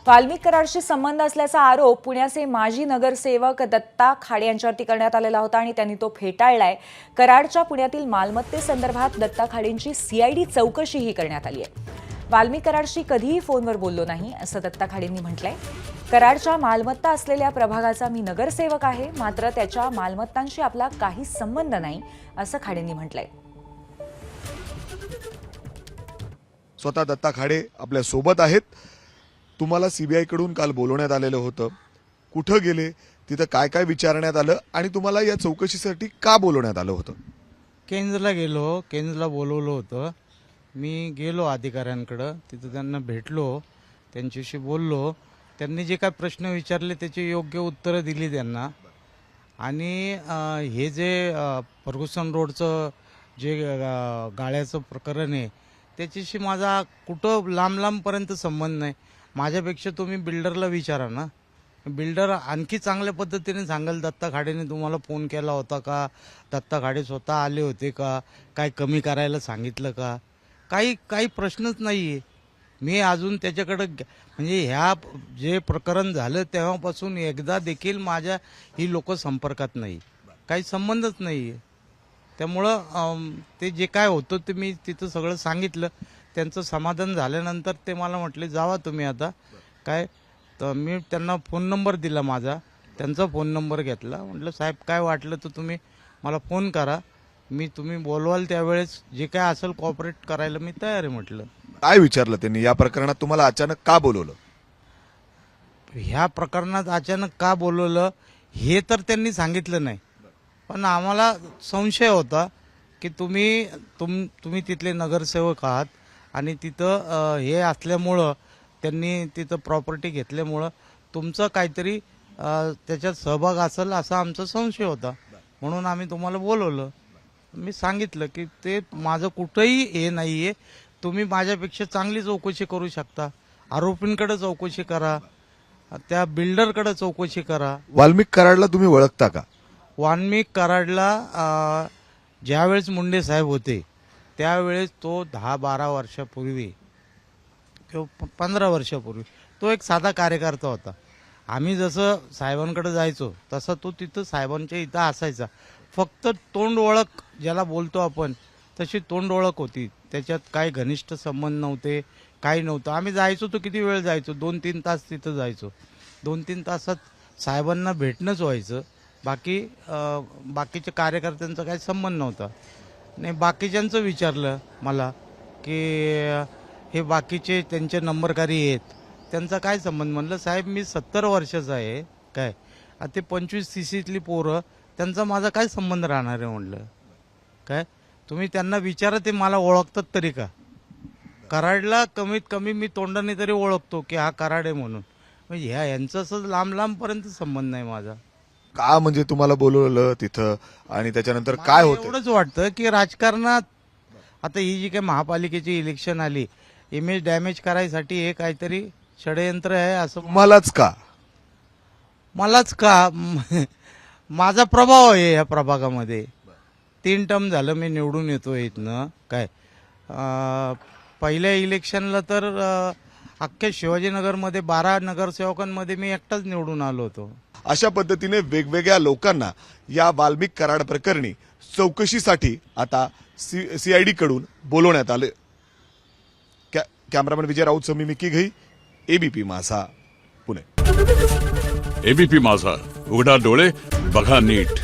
वाल्मिक कराडशी संबंध असल्याचा आरोप पुण्याचे माजी नगरसेवक दत्ता खाडे यांच्यावरती करण्यात आलेला होता आणि त्यांनी तो फेटाळलाय। कराडच्या पुण्यातील मालमत्तेसंदर्भात दत्ता खाडेंची सीआयडी चौकशीही करण्यात आली आहे। वाल्मिक कराडशी कधीही फोनवर बोललो नाही असं दत्ता खाडेंनी म्हटलंय। कराडच्या मालमत्ता असलेल्या प्रभागाचा मी नगरसेवक आहे, मात्र त्याच्या मालमत्तांशी आपला काही संबंध नाही असं खाडेंनी म्हटलंय। स्वतः दत्ता खाडे आपल्या सोबत आहेत। तुम्हाला सीबीआय कडून काल बोलवण्यात आलेलं होतं, कुठं गेले, तिथं काय काय विचारण्यात आलं आणि तुम्हाला या चौकशीसाठी का बोलवण्यात आलं होतं? केंजला गेलो, केंजला बोलवलं होतं। मी गेलो अधिकाऱ्यांकडे, तिथं त्यांना भेटलो, त्यांच्याशी बोललो। त्यांनी जे काय प्रश्न विचारले त्याची योग्य उत्तरं दिली त्यांना। आणि हे जे फर्ग्युसन रोडचं जे गाळ्याचं प्रकरण आहे त्याच्याशी माझा कुठं लांबपर्यंत संबंध नाही। माझ्यापेक्षा तुम्ही बिल्डरला विचारा ना, बिल्डर आणखी चांगल्या पद्धतीने सांगेल दत्ता खाडेने तुम्हाला फोन केला होता का, दत्ता खाडे स्वतः आले होते का, काय कमी करायला सांगितलं का, काही प्रश्नच नाही आहे। मी अजून त्याच्याकडे म्हणजे ह्या जे प्रकरण झालं तेव्हापासून एकदा देखील माझ्या ही लोक संपर्कात नाही, काही संबंधच नाही आहे। त्यामुळं ते जे काय होतं ते मी तिथं सगळं सांगितलं। त्यांचं समाधान झाल्यानंतर ते मला म्हटले जावा तुम्ही आता काय। तर मी त्यांना फोन नंबर दिला माझा, त्यांचा फोन नंबर घेतला। म्हटलं साहेब काय वाटलं तर तुम्ही मला फोन करा, मी तुम्ही बोलवाल त्यावेळेस जे काय असेल कॉपरेट करायला मी तयार आहे म्हटलं। काय विचारलं त्यांनी? या प्रकरणात तुम्हाला अचानक का बोलवलं? ह्या प्रकरणात अचानक का बोलवलं हे तर त्यांनी सांगितलं नाही, पण आम्हाला संशय होता की तुम्ही तिथले नगरसेवक आहात आणि तिथं हे असल्यामुळं त्यांनी तिथं प्रॉपर्टी घेतल्यामुळं तुमचं काहीतरी त्याच्यात सहभाग असेल असा आमचा संशय होता, म्हणून आम्ही तुम्हाला बोलवलं। मी सांगितलं की ते माझं कुठंही हे नाही आहे, तुम्ही माझ्यापेक्षा चांगली चौकशी करू शकता, आरोपींकडे चौकशी करा, त्या बिल्डरकडे चौकशी करा। वाल्मिक कराडला तुम्ही ओळखता का? वाल्मिक कराडला ज्यावेळेस मुंडे साहेब होते त्यावेळेस तो 10-12 वर्षापूर्वी किंवा 15 वर्षापूर्वी तो एक साधा कार्यकर्ता होता। आम्ही जसं साहेबांकडे जायचो तसा तो तिथं साहेबांच्या इथं असायचा। फक्त तोंड ओळख ज्याला बोलतो आपण तशी तोंड ओळख होती, त्याच्यात काही घनिष्ठ संबंध नव्हते, काही नव्हतं। आम्ही जायचो तो किती वेळ जायचो, 2-3 तास तिथं जायचो। 2-3 तासात साहेबांना भेटणंच व्हायचं, बाकीच्या कार्यकर्त्यांचा काही संबंध नव्हता। नाही बाकीच्यांचं विचारलं मला की हे बाकीचे त्यांचे नंबरकारी आहेत त्यांचा काय संबंध? म्हणलं साहेब मी 70 वर्षाचा आहे काय, आता ते 25 सीसीतली पोरं त्यांचा माझा काय संबंध राहणार आहे म्हणलं काय। तुम्ही त्यांना विचारा ते मला ओळखतात तरी का? कराडला कमीत कमी मी तोंडाने तरी ओळखतो की हा कराड आहे म्हणून, म्हणजे यांचं असं लांबपर्यंत संबंध नाही माझा। का म्हणजे तुम्हाला बोलवलं तिथं आणि त्याच्यानंतर काय होतं? एवढंच वाटतं की राजकारणात आता ही जी काही महापालिकेची इलेक्शन आली, इमेज डॅमेज करायसाठी हे काहीतरी षडयंत्र आहे असं। मलाच का? माझा प्रभाव आहे या प्रभागामध्ये। 3 टर्म झालं मी निवडून येतो इथनं काय। पहिल्या इलेक्शनला तर अख्ख्या शिवाजीनगरमध्ये 12 नगरसेवकांमध्ये मी एकटाच निवडून आलो होतो। अशा पद्धतीने वेगवेगळ्या लोकांना या वाल्मिक कराड प्रकरणी चौकशीसाठी आता सीआयडी कडून बोलवण्यात आले। कॅमेरामॅन विजय राऊत समी मिकी घई, एबीपी माझा, पुणे। एबीपी माझा, उघडा डोळे बघा नीट।